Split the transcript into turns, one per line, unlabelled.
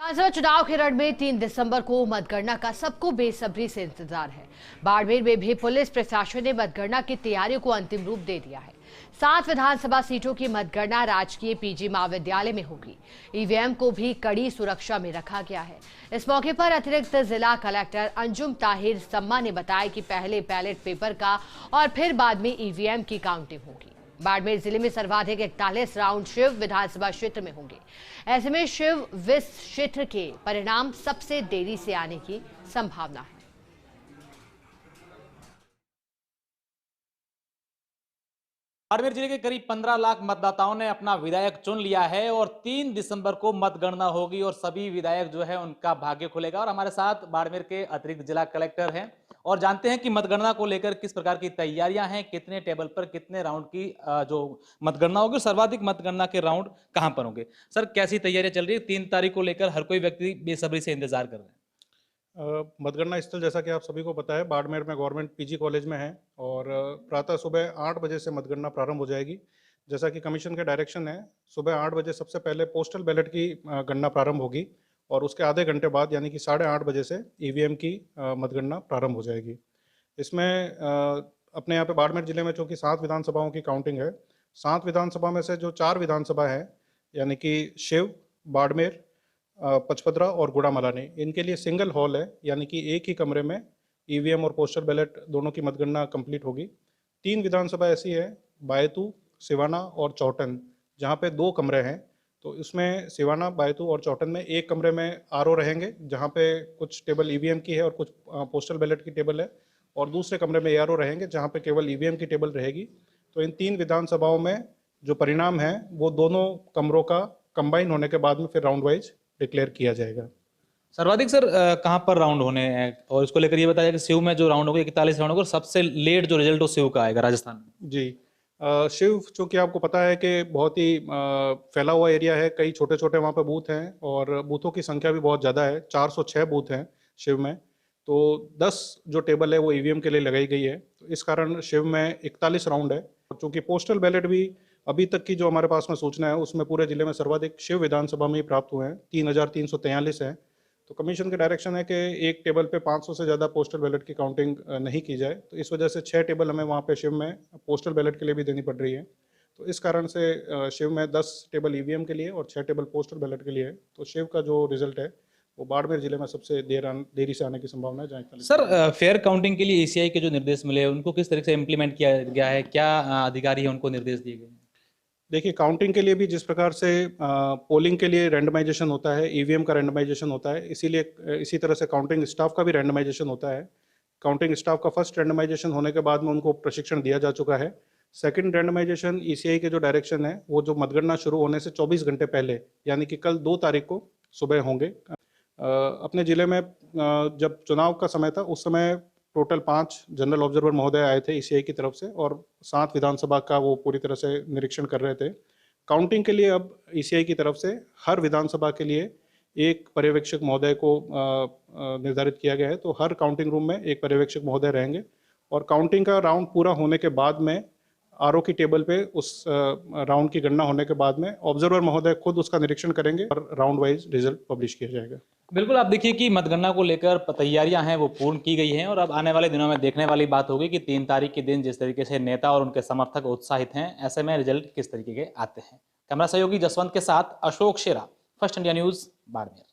विधानसभा चुनाव के रण में 3 दिसंबर को मतगणना का सबको बेसब्री से इंतजार है। बाड़मेर में भी पुलिस प्रशासन ने मतगणना की तैयारियों को अंतिम रूप दे दिया है। 7 विधानसभा सीटों की मतगणना राजकीय पीजी महाविद्यालय में होगी। ईवीएम को भी कड़ी सुरक्षा में रखा गया है। इस मौके पर अतिरिक्त जिला कलेक्टर अंजुम ताहिर सम्मा ने बताया कि पहले बैलेट पेपर का और फिर बाद में ईवीएम की काउंटिंग होगी। बाड़मेर जिले में सर्वाधिक 41 राउंड शिव विधानसभा क्षेत्र में होंगे। ऐसे में शिव विस क्षेत्र के परिणाम सबसे देरी से आने की संभावना है।
बाड़मेर जिले के करीब 15 लाख मतदाताओं ने अपना विधायक चुन लिया है और 3 दिसंबर को मतगणना होगी और सभी विधायक जो है उनका भाग्य खुलेगा। और हमारे साथ बाड़मेर के अतिरिक्त जिला कलेक्टर हैं और जानते हैं कि मतगणना को लेकर किस प्रकार की तैयारियां हैं, कितने टेबल पर कितने राउंड की जो मतगणना होगी, सर्वाधिक मतगणना के राउंड कहां पर होंगे। सर, कैसी तैयारियां चल रही है? 3 तारीख को लेकर हर कोई व्यक्ति बेसब्री से इंतजार कर रहे हैं।
मतगणना स्थल जैसा कि आप सभी को पता है बाड़मेर में गवर्नमेंट पीजी कॉलेज में है और प्रातः सुबह 8 बजे से मतगणना प्रारंभ हो जाएगी। जैसा कि कमीशन के डायरेक्शन है, सुबह 8 बजे सबसे पहले पोस्टल बैलेट की गणना प्रारंभ होगी और उसके आधे घंटे बाद यानी कि 8:30 बजे से ईवीएम की मतगणना प्रारंभ हो जाएगी। इसमें अपने यहाँ पे बाड़मेर जिले में चूँकि 7 विधानसभाओं की काउंटिंग है, 7 विधानसभा में से जो 4 विधानसभा है यानी कि शिव, बाड़मेर, पचपदरा और गुड़ामलानी, इनके लिए सिंगल हॉल है यानी कि एक ही कमरे में ईवीएम और पोस्टल बैलेट दोनों की मतगणना कंप्लीट होगी। 3 विधानसभा ऐसी है, बायतू, सिवाना और चौटन, जहां पे 2 कमरे हैं। तो इसमें सिवाना, बायतू और चौटन में एक कमरे में आरओ रहेंगे जहां पे कुछ टेबल ईवीएम की है और कुछ पोस्टल बैलेट की टेबल है, और दूसरे कमरे में एआरओ रहेंगे जहाँ पे केवल ईवीएम की टेबल रहेगी। तो इन 3 विधानसभाओं में जो परिणाम है वो दोनों कमरों का कंबाइन होने के बाद में फिर राउंड वाइज डिक्लेयर किया जाएगा।
सर्वाधिक सर कहां पर राउंड होने हैं और इसको लेकर ये बताया कि शिव में जो राउंड होगा 41 राउंड होगा और सबसे लेट जो रिजल्ट हो शिव का आएगा राजस्थान में।
जी, शिव चूँकि आपको पता है कि बहुत ही फैला हुआ एरिया है, कई छोटे छोटे वहाँ पे बूथ हैं और बूथों की संख्या भी बहुत ज़्यादा है, 406 बूथ हैं शिव में। तो 10 जो टेबल है वो ईवीएम के लिए लगाई गई है, तो इस कारण शिव में 41 राउंड है। और चूँकि पोस्टल बैलेट भी अभी तक की जो हमारे पास में सूचना है उसमें पूरे जिले में सर्वाधिक शिव विधानसभा में ही प्राप्त हुए हैं, 3343 है। तो कमीशन के डायरेक्शन है कि एक टेबल पे 500 से ज़्यादा पोस्टल बैलेट की काउंटिंग नहीं की जाए, तो इस वजह से 6 टेबल हमें वहाँ पे शिव में पोस्टल बैलेट के लिए भी देनी पड़ रही है। तो इस कारण से शिव में 10 टेबल ईवीएम के लिए और 6 टेबल पोस्टल बैलेट के लिए है। तो शिव का जो रिजल्ट है वो बाड़मेर जिले में सबसे देरी से आने की संभावना है। जहाँ
सर, फेयर काउंटिंग के लिए ईसीआई के जो निर्देश मिले उनको किस तरह से इम्प्लीमेंट किया गया है, क्या अधिकारी है उनको निर्देश दिए गए हैं?
देखिए, काउंटिंग के लिए भी जिस प्रकार से पोलिंग के लिए रैंडमाइजेशन होता है, ईवीएम का रैंडमाइजेशन होता है, इसीलिए इसी तरह से काउंटिंग स्टाफ का भी रैंडमाइजेशन होता है। काउंटिंग स्टाफ का फर्स्ट रैंडमाइजेशन होने के बाद में उनको प्रशिक्षण दिया जा चुका है। सेकंड रैंडमाइजेशन ईसीआई के जो डायरेक्शन है वो जो मतगणना शुरू होने से 24 घंटे पहले यानी कि कल 2 तारीख को सुबह होंगे। अपने जिले में जब चुनाव का समय था उस समय टोटल 5 जनरल ऑब्जर्वर महोदय आए थे ईसीआई की तरफ से और 7 विधानसभा का वो पूरी तरह से निरीक्षण कर रहे थे। काउंटिंग के लिए अब ईसीआई की तरफ से हर विधानसभा के लिए एक पर्यवेक्षक महोदय को निर्धारित किया गया है। तो हर काउंटिंग रूम में एक पर्यवेक्षक महोदय रहेंगे और काउंटिंग का राउंड पूरा होने के बाद में आरओ की टेबल पे उस राउंड की गणना होने के बाद में ऑब्जर्वर महोदय खुद उसका निरीक्षण करेंगे और राउंड वाइज रिजल्ट पब्लिश किया जाएगा।
बिल्कुल, आप देखिए कि मतगणना को लेकर तैयारियां हैं वो पूर्ण की गई हैं और अब आने वाले दिनों में देखने वाली बात होगी कि 3 तारीख के दिन जिस तरीके से नेता और उनके समर्थक उत्साहित हैं, ऐसे में रिजल्ट किस तरीके के आते हैं। कैमरा सहयोगी जसवंत के साथ अशोक शेरा, फर्स्ट इंडिया न्यूज, बाड़मेर।